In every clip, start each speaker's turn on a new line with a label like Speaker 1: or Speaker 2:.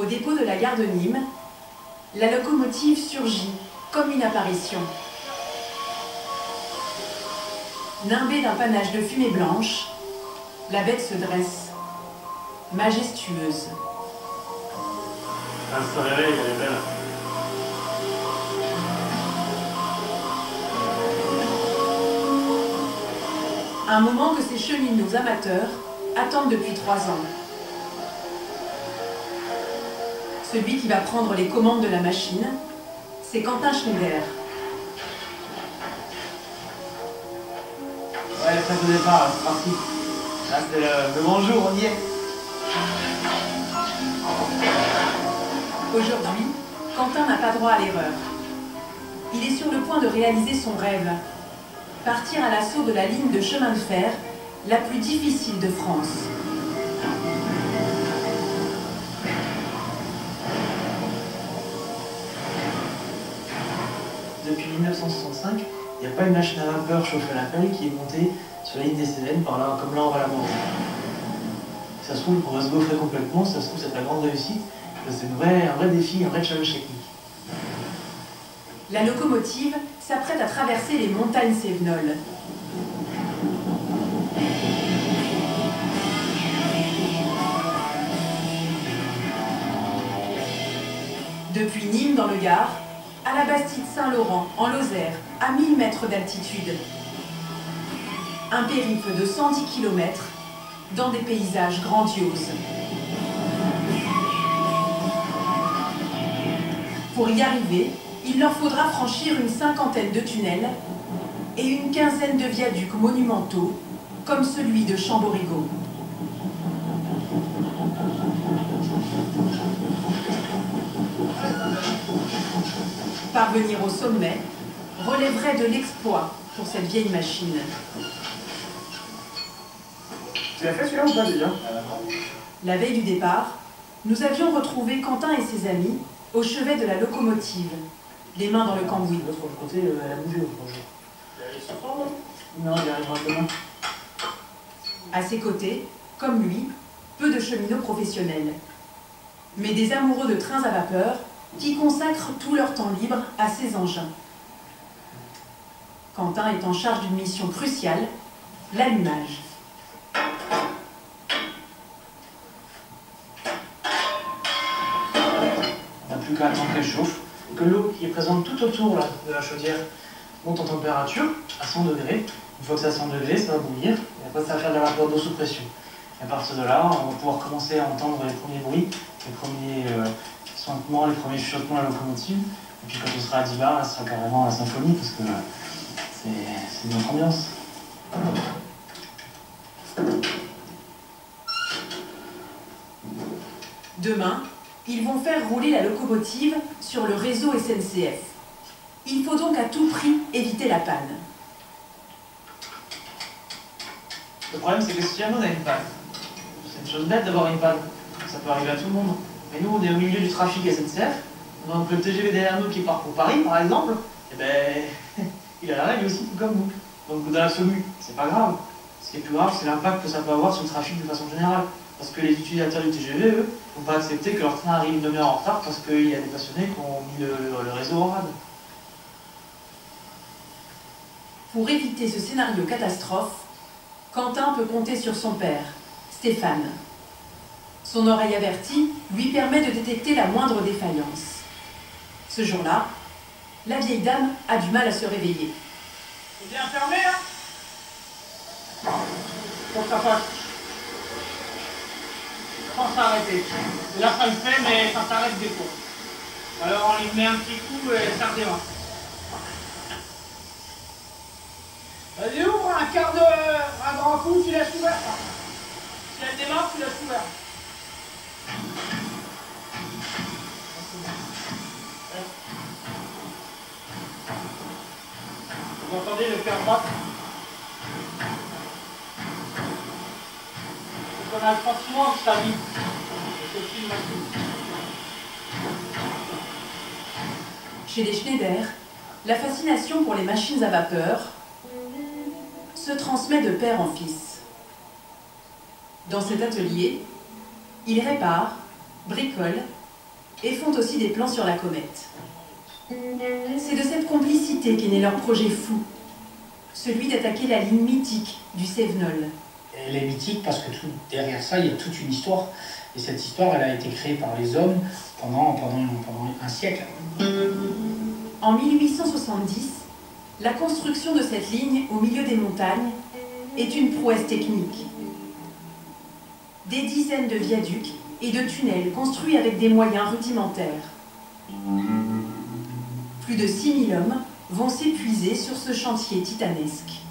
Speaker 1: Au dépôt de la gare de Nîmes, la locomotive surgit comme une apparition. Nimbée d'un panache de fumée blanche, la bête se dresse, majestueuse.
Speaker 2: Elle se réveille, elle est belle.
Speaker 1: Un moment que ces cheminots amateurs attendent depuis 3 ans. Celui qui va prendre les commandes de la machine, c'est Quentin Schneider.
Speaker 3: Ouais, la presse de départ, c'est parti. Là, c'est le grand jour, on y est.
Speaker 1: Aujourd'hui, Quentin n'a pas droit à l'erreur. Il est sur le point de réaliser son rêve. Partir à l'assaut de la ligne de chemin de fer la plus difficile de France.
Speaker 3: Depuis 1965, il n'y a pas une machine à vapeur chauffée à la pelle qui est montée sur la ligne des Cévennes par là, comme là on va la monter. Ça se trouve, on va se gaufrer complètement, ça se trouve, c'est la grande réussite. C'est un vrai défi, un vrai challenge technique.
Speaker 1: La locomotive s'apprête à traverser les montagnes cévenoles. Depuis Nîmes dans le Gard, à la Bastide Saint-Laurent, en Lozère, à 1000 mètres d'altitude. Un périple de 110 km dans des paysages grandioses. Pour y arriver, il leur faudra franchir une 50aine de tunnels et une 15aine de viaducs monumentaux, comme celui de Chamborigot. Parvenir au sommet relèverait de l'exploit pour cette vieille machine.
Speaker 2: Tu l'as fait celui-là ou pas déjà?
Speaker 1: La veille du départ, nous avions retrouvé Quentin et ses amis au chevet de la locomotive, les mains dans le cambouis.
Speaker 3: L'autre côté, elle a bougé l'autre jour. Non, il arrivera demain.
Speaker 1: À ses côtés, comme lui, peu de cheminots professionnels. Mais des amoureux de trains à vapeur qui consacrent tout leur temps libre à ces engins. Quentin est en charge d'une mission cruciale, l'allumage.
Speaker 3: On n'a plus qu'à attendre qu'elle chauffe, que l'eau qui est présente tout autour là, de la chaudière monte en température à 100 degrés. Une fois que c'est à 100 degrés, ça va bouillir, et après ça va faire de la vapeur d'eau sous pression. Et à partir de là, on va pouvoir commencer à entendre les premiers bruits, les premiers suintements, les premiers chuchotements de la locomotive. Et puis quand on sera à 10 bars, là, ce sera carrément la symphonie, parce que c'est notre ambiance.
Speaker 1: Demain, ils vont faire rouler la locomotive sur le réseau SNCF. Il faut donc à tout prix éviter la panne.
Speaker 3: Le problème, c'est que si jamais on a une panne, c'est une chose bête d'avoir une panne. Ça peut arriver à tout le monde. Mais nous, on est au milieu du trafic SNCF. Donc le TGV derrière nous qui part pour Paris, par exemple, eh ben, il a la règle aussi, tout comme nous. Donc dans l'absolu, c'est pas grave. Ce qui est plus grave, c'est l'impact que ça peut avoir sur le trafic de façon générale. Parce que les utilisateurs du TGV, eux, ne vont pas accepter que leur train arrive une demi-heure en retard parce qu'il y a des passionnés qui ont mis le réseau en rade.
Speaker 1: Pour éviter ce scénario catastrophe, Quentin peut compter sur son père, Stéphane. Son oreille avertie lui permet de détecter la moindre défaillance. Ce jour-là, la vieille dame a du mal à se réveiller.
Speaker 4: C'est bien fermé, là? Pour que ça fasse. Je pense s'arrêter. Et là, ça le fait, mais ça s'arrête des fois. Alors, on lui met un petit coup et ça redémarre. Vas-y, ouvre un quart d'heure, un grand coup, tu laisses ouvert. Si elle démarre, tu laisses ouvert. Vous entendez le cœur battre? On a le sentiment que ça vit.
Speaker 1: Chez les Schneider, la fascination pour les machines à vapeur se transmet de père en fils. Dans cet atelier, il répare, bricole et font aussi des plans sur la comète. C'est de cette complicité qu'est né leur projet fou, celui d'attaquer la ligne mythique du Cévenol.
Speaker 5: Elle est mythique parce que derrière ça, il y a toute une histoire. Et cette histoire, elle a été créée par les hommes pendant un siècle.
Speaker 1: En 1870, la construction de cette ligne au milieu des montagnes est une prouesse technique. Des dizaines de viaducs et de tunnels construits avec des moyens rudimentaires. Plus de 6000 hommes vont s'épuiser sur ce chantier titanesque.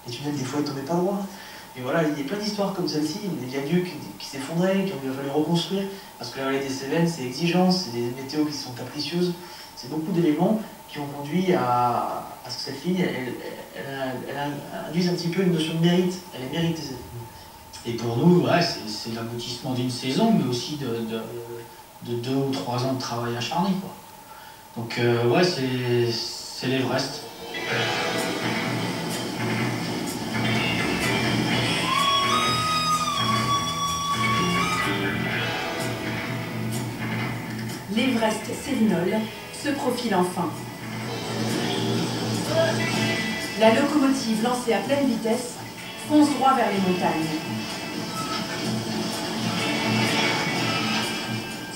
Speaker 3: Les tunnels, des fois, ils tombaient pas droit. Et voilà, il y a plein d'histoires comme celle-ci, des viaducs qui s'effondraient, qu'il a fallu reconstruire, parce que la vallée des Cévennes, c'est exigeant, c'est des météos qui sont capricieuses, c'est beaucoup d'éléments qui ont conduit à ce que cette ligne, elle induise un petit peu une notion de mérite, elle est méritée cette ligne.
Speaker 5: Et pour nous, ouais, c'est l'aboutissement d'une saison, mais aussi de 2 ou 3 ans de travail acharné, quoi. Donc ouais, c'est l'Everest.
Speaker 1: L'Everest Cévenol se profile enfin. La locomotive lancée à pleine vitesse fonce droit vers les montagnes.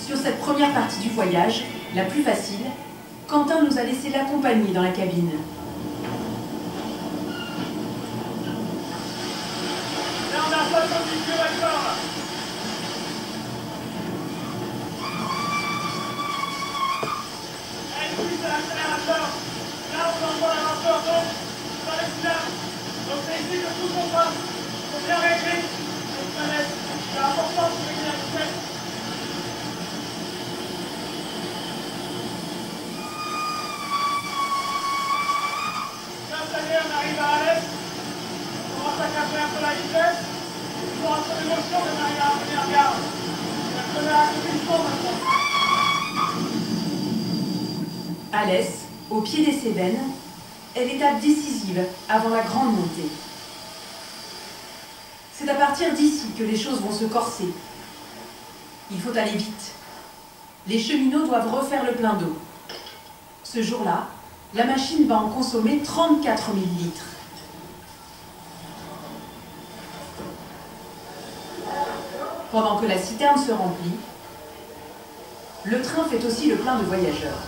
Speaker 1: Sur cette première partie du voyage, la plus facile, Quentin nous a laissé l'accompagner dans la cabine.
Speaker 4: Là, on a 70 km/h. Allez, plus à l'accélérateur. Là, on envoie la vapeur d'eau dans les cylindres. Donc, c'est ici que tout se passe. Il faut bien régler cette planète. C'est important de régler la vitesse. Là, ça y est, on arrive à l'est. On commence à capter un peu la vitesse. Il faut un peu d'émotion de arriver à la première gare. La première acquisition maintenant.
Speaker 1: Alès, au pied des Cévennes, est l'étape décisive avant la grande montée. C'est à partir d'ici que les choses vont se corser. Il faut aller vite. Les cheminots doivent refaire le plein d'eau. Ce jour-là, la machine va en consommer 34 000 litres. Pendant que la citerne se remplit, le train fait aussi le plein de voyageurs.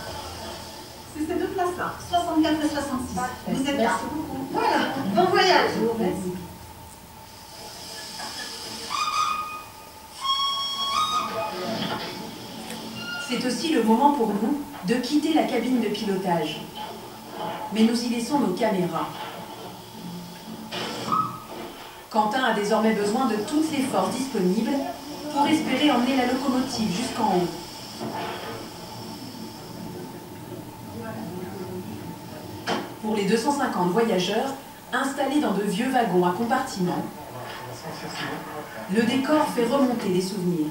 Speaker 6: C'est ces deux places-là, 64 et 66. Vous êtes là.
Speaker 1: Merci beaucoup.
Speaker 6: Voilà, bon voyage.
Speaker 1: C'est aussi le moment pour nous de quitter la cabine de pilotage. Mais nous y laissons nos caméras. Quentin a désormais besoin de toutes les forces disponibles pour espérer emmener la locomotive jusqu'en haut. Pour les 250 voyageurs installés dans de vieux wagons à compartiments, le décor fait remonter des souvenirs.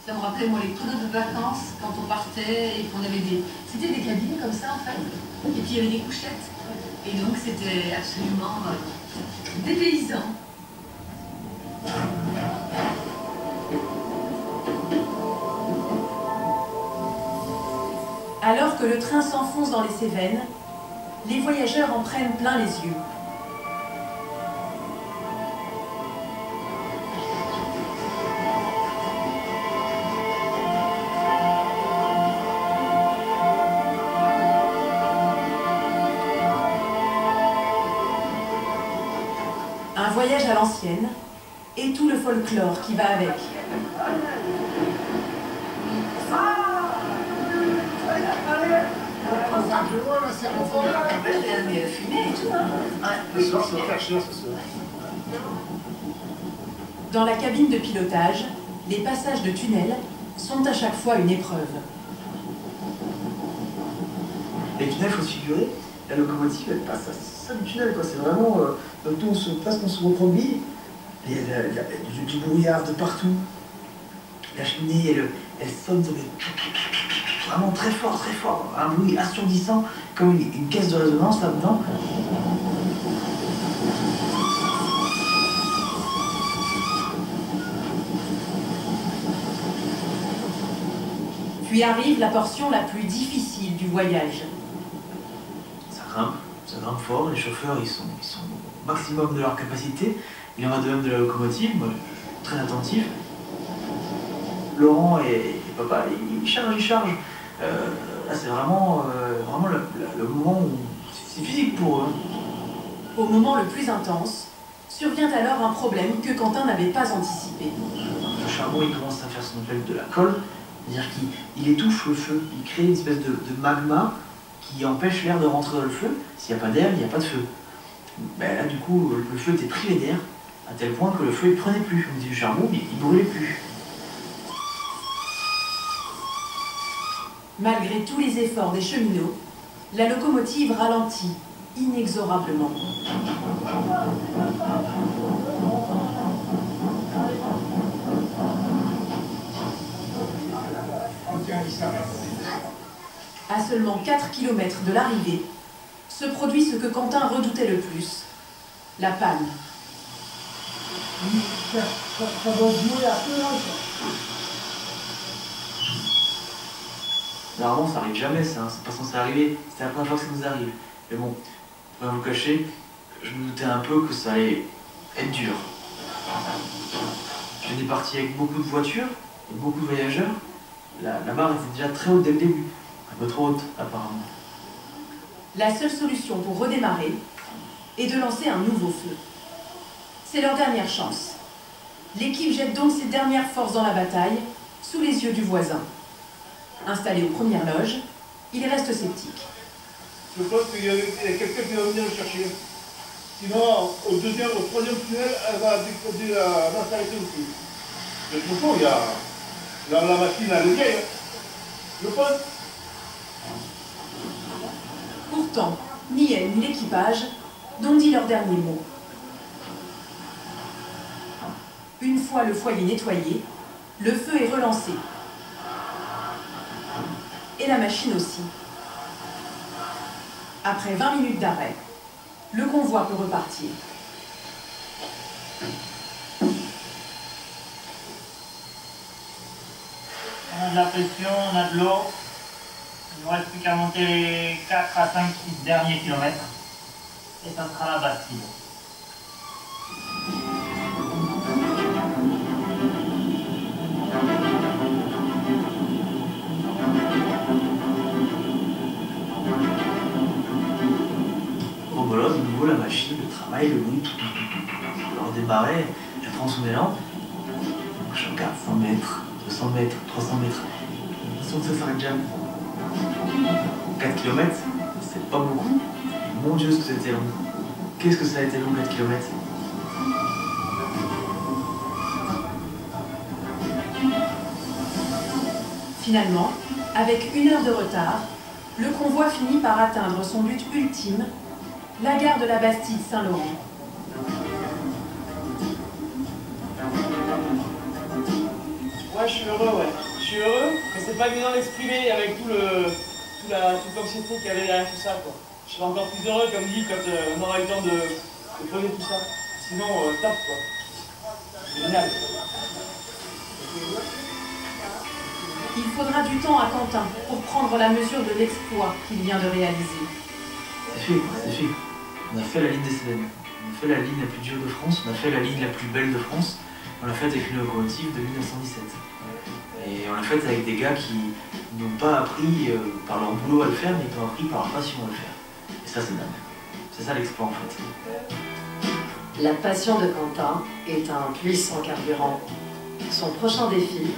Speaker 6: Ça me rappelait, moi, les photos de vacances, quand on partait et qu'on avait des... C'était des cabines comme ça, en fait. Et puis, il y avait des couchettes. Et donc, c'était absolument dépaysant.
Speaker 1: Alors que le train s'enfonce dans les Cévennes, les voyageurs en prennent plein les yeux. Un voyage à l'ancienne et tout le folklore qui va avec. Dans la cabine de pilotage, les passages de tunnel sont à chaque fois une épreuve.
Speaker 7: Les tunnels, il faut se figurer, la locomotive, elle passe à ça du tunnel, quoi. C'est vraiment... donc nous, on se place, on se recroqueville, il y a du brouillard de partout. La cheminée, elle sonne, vraiment très fort, un bruit assourdissant, comme une caisse de résonance là-dedans.
Speaker 1: Puis arrive la portion la plus difficile du voyage.
Speaker 7: Ça grimpe fort, les chauffeurs ils sont au maximum de leur capacité. Il y en a de même de la locomotive, moi je suis très attentif. Laurent et papa, ils chargent. Là c'est vraiment le moment où c'est physique pour eux.
Speaker 1: Au moment le plus intense, survient alors un problème que Quentin n'avait pas anticipé.
Speaker 7: Le charbon il commence à faire ce qu'on appelle de la colle, c'est-à-dire qu'il étouffe le feu, il crée une espèce de magma qui empêche l'air de rentrer dans le feu. S'il n'y a pas d'air, il n'y a pas de feu. Ben là du coup le feu était privé d'air, à tel point que le feu il prenait plus. On dit du charbon, mais il brûlait plus.
Speaker 1: Malgré tous les efforts des cheminots, la locomotive ralentit inexorablement. À seulement 4 km de l'arrivée, se produit ce que Quentin redoutait le plus, la panne.
Speaker 7: Ça va jouer à peu, hein. Normalement ça arrive jamais ça, c'est pas censé arriver, c'était la première fois que ça nous arrive. Mais bon, pour rien vous cacher, je me doutais un peu que ça allait être dur. J'étais parti avec beaucoup de voitures et beaucoup de voyageurs. La barre était déjà très haute dès le début, un peu trop haute apparemment.
Speaker 1: La seule solution pour redémarrer est de lancer un nouveau feu. C'est leur dernière chance. L'équipe jette donc ses dernières forces dans la bataille, sous les yeux du voisin. Installé aux premières loges, il reste sceptique.
Speaker 4: Je pense qu'il y a quelqu'un qui va venir le chercher. Sinon, au deuxième, au troisième tunnel, elle va s'arrêter aussi. De toute façon, il y a la machine à l'éveil. Je pense.
Speaker 1: Pourtant, ni elle ni l'équipage n'ont dit leur dernier mot. Une fois le foyer nettoyé, le feu est relancé. Et la machine aussi. Après 20 minutes d'arrêt, le convoi peut repartir.
Speaker 8: On a de la pression, on a de l'eau. Il ne reste plus qu'à monter les 4 à 5 derniers kilomètres. Et ça sera la Bastille.
Speaker 7: Bon voilà, de nouveau la machine, le travail, le bruit, tout. Alors redémarrer, elle prend son élan. Je regarde 100 mètres, 200 mètres, 300 mètres. Sauf que ça s'arrête jamais. 4 km, c'est pas beaucoup. Mon Dieu, ce que c'était long. Qu'est-ce que ça a été long, 4 km?
Speaker 1: Finalement, avec 1 heure de retard, le convoi finit par atteindre son but ultime, la gare de la Bastide-Saint-Laurent.
Speaker 3: Ouais, je suis heureux, ouais. Je suis heureux, mais c'est pas évident d'exprimer avec toute l'anxiété qu'il y avait derrière tout ça, quoi. Je serai encore plus heureux, comme dit, quand on aura eu le temps de poser tout ça. Sinon, top, quoi. Génial.
Speaker 1: Il faudra du temps à Quentin pour prendre la mesure de l'exploit qu'il vient de réaliser.
Speaker 7: C'est fait, quoi, c'est fait. On a fait la ligne des Cévennes. On a fait la ligne la plus dure de France, on a fait la ligne la plus belle de France. On l'a faite avec une locomotive de 1917. Et on l'a faite avec des gars qui n'ont pas appris par leur boulot à le faire, mais qui ont appris par leur passion à le faire. Et ça, c'est dingue. C'est ça l'exploit, en fait.
Speaker 9: La passion de Quentin est un puissant carburant. Son prochain défi,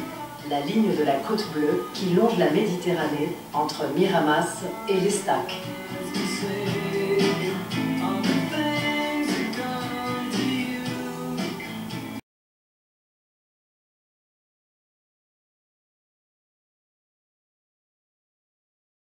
Speaker 9: la ligne de la Côte Bleue qui longe la Méditerranée entre Miramas et l'Estac.